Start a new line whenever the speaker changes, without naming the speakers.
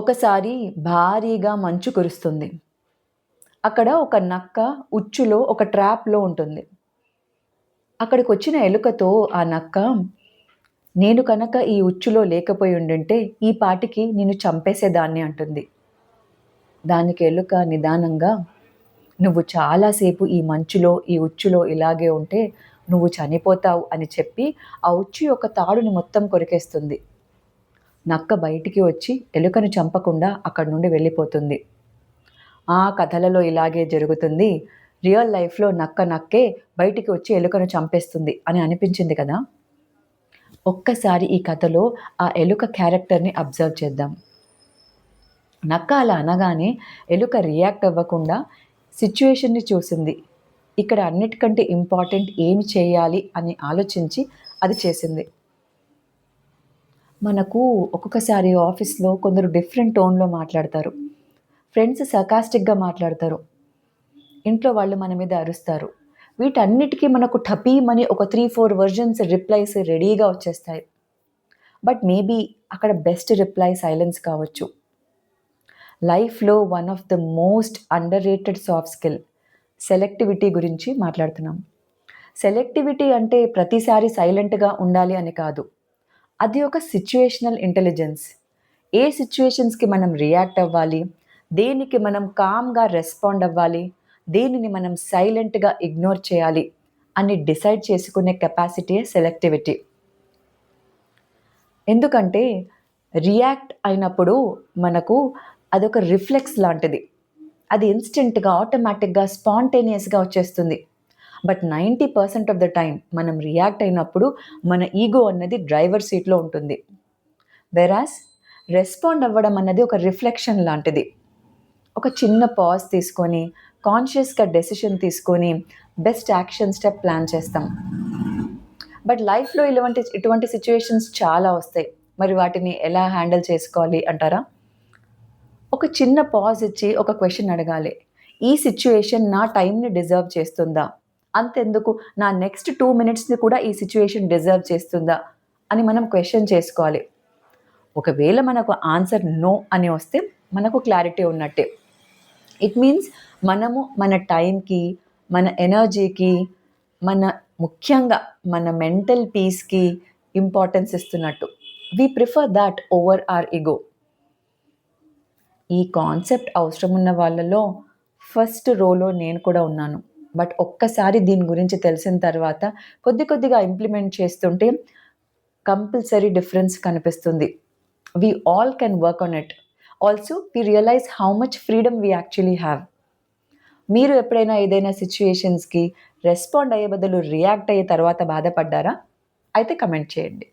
ఒకసారి భారీగా మంచు కురుస్తుంది. అక్కడ ఒక నక్క ఉచ్చులో ఒక ట్రాప్‌లో ఉంటుంది. అక్కడికొచ్చిన ఎలుకతో ఆ నక్క, "నేను కనుక ఈ ఉచ్చులో లేకపోయుండుంటే ఈ పాటికి నిన్ను చంపేసేదాన్ని" అంటుంది. దానికి ఎలుక నిదానంగా, "నువ్వు చాలా సేపు ఈ మంచులో, ఈ ఉచ్చులో ఇలాగే ఉంటే నువ్వు చనిపోతావు" అని చెప్పి ఆ ఉచ్చు యొక్క తాడుని మొత్తం కొరికేస్తుంది. నక్క బయటికి వచ్చి ఎలుకను చంపకుండా అక్కడి నుండి వెళ్ళిపోతుంది. ఆ కథలలో ఇలాగే జరుగుతుంది. రియల్ లైఫ్‌లో నక్క నక్కే బయటికి వచ్చి ఎలుకను చంపేస్తుంది అని అనిపించింది కదా! ఒక్కసారి ఈ కథలో ఆ ఎలుక క్యారెక్టర్‌ని అబ్జర్వ్ చేద్దాం. నక్క అలా అనగానే ఎలుక రియాక్ట్ అవ్వకుండా సిట్యుయేషన్‌ని చూసింది. ఇక్కడ అన్నిటికంటే ఇంపార్టెంట్ ఏమి చేయాలి అని ఆలోచించి అది చేసింది. మనకు ఒక్కొక్కసారి ఆఫీస్‌లో కొందరు డిఫరెంట్ టోన్‌లో మాట్లాడతారు. ఫ్రెండ్స్ సర్కాస్టిక్‌గా మాట్లాడతారు. ఇంట్లో వాళ్ళు మన మీద అరుస్తారు. వీటన్నిటికి మనకు టపీమని ఒక 3, 4 వెర్షన్స్ రిప్లైస్ రెడీగా వచ్చేస్తాయి. బట్ మేబీ అక్కడ బెస్ట్ రిప్లై సైలెన్స్ కావచ్చు. లైఫ్‌లో one of the most underrated soft skill selectivity గురించి మాట్లాడుతున్నాం. సెలెక్టివిటీ అంటే ప్రతిసారి సైలెంట్‌గా ఉండాలి అని కాదు. అది ఒక సిట్యుయేషనల్ ఇంటెలిజెన్స్. ఏ సిట్యుయేషన్స్‌కి మనం రియాక్ట్ అవ్వాలి, దేనికి మనం కామ్‌గా రెస్పాండ్ అవ్వాలి, దేనిని మనం సైలెంట్‌గా ఇగ్నోర్ చేయాలి అని డిసైడ్ చేసుకునే కెపాసిటీయే సెలెక్టివిటీ. ఎందుకంటే రియాక్ట్ అయినప్పుడు మనకు అదొక రిఫ్లెక్స్ లాంటిది. అది ఇన్‌స్టంట్‌గా, ఆటోమేటిక్‌గా, స్పాంటేనియస్‌గా వచ్చేస్తుంది. బట్ 90% ఆఫ్ ద టైమ్ మనం రియాక్ట్ అయినప్పుడు మన ఈగో అన్నది డ్రైవర్ సీట్‌లో ఉంటుంది. వెరాస్ రెస్పాండ్ అవ్వడం అన్నది ఒక రిఫ్లెక్షన్ లాంటిది. ఒక చిన్న పాజ్ తీసుకొని, కాన్షియస్‌గా డెసిషన్ తీసుకొని, బెస్ట్ యాక్షన్ స్టెప్ ప్లాన్ చేస్తాం. బట్ లైఫ్‌లో ఇటువంటి సిట్యుయేషన్స్ చాలా వస్తాయి. మరి వాటిని ఎలా హ్యాండిల్ చేసుకోవాలి అంటారా? ఒక చిన్న పాజ్ ఇచ్చి ఒక క్వెషన్ అడగాలి. ఈ సిట్యుయేషన్ నా టైమ్‌ని డిజర్వ్ చేస్తుందా? అంతెందుకు నా నెక్స్ట్ 2 మినిట్స్‌ని కూడా ఈ సిట్యుయేషన్ డిజర్వ్ చేస్తుందా? అని మనం క్వెషన్ చేసుకోవాలి. ఒకవేళ మనకు ఆన్సర్ నో అని వస్తే మనకు క్లారిటీ ఉన్నట్టే. ఇట్ మీన్స్ మనము మన టైంకి, మన ఎనర్జీకి, మన ముఖ్యంగా మన మెంటల్ పీస్‌కి ఇంపార్టెన్స్ ఇస్తున్నట్టు. వి ప్రిఫర్ థాట్ ఓవర్ అవర్ ఇగో. ఈ కాన్సెప్ట్ అవసరం ఉన్న వాళ్ళలో ఫస్ట్ రోలో నేను కూడా ఉన్నాను. బట్ ఒక్కసారి దీని గురించి తెలిసిన తర్వాత కొద్దిగా ఇంప్లిమెంట్ చేస్తుంటే కంపల్సరీ డిఫరెన్స్ కనిపిస్తుంది. We all can work on it. Also we realize how much freedom we actually have. మీరు ఎప్పుడైనా ఏదైనా సిట్యుయేషన్స్‌కి రెస్పాండ్ అయ్యే బదులు రియాక్ట్ అయ్యే తర్వాత బాధపడ్డారా? అయితే కమెంట్ చేయండి.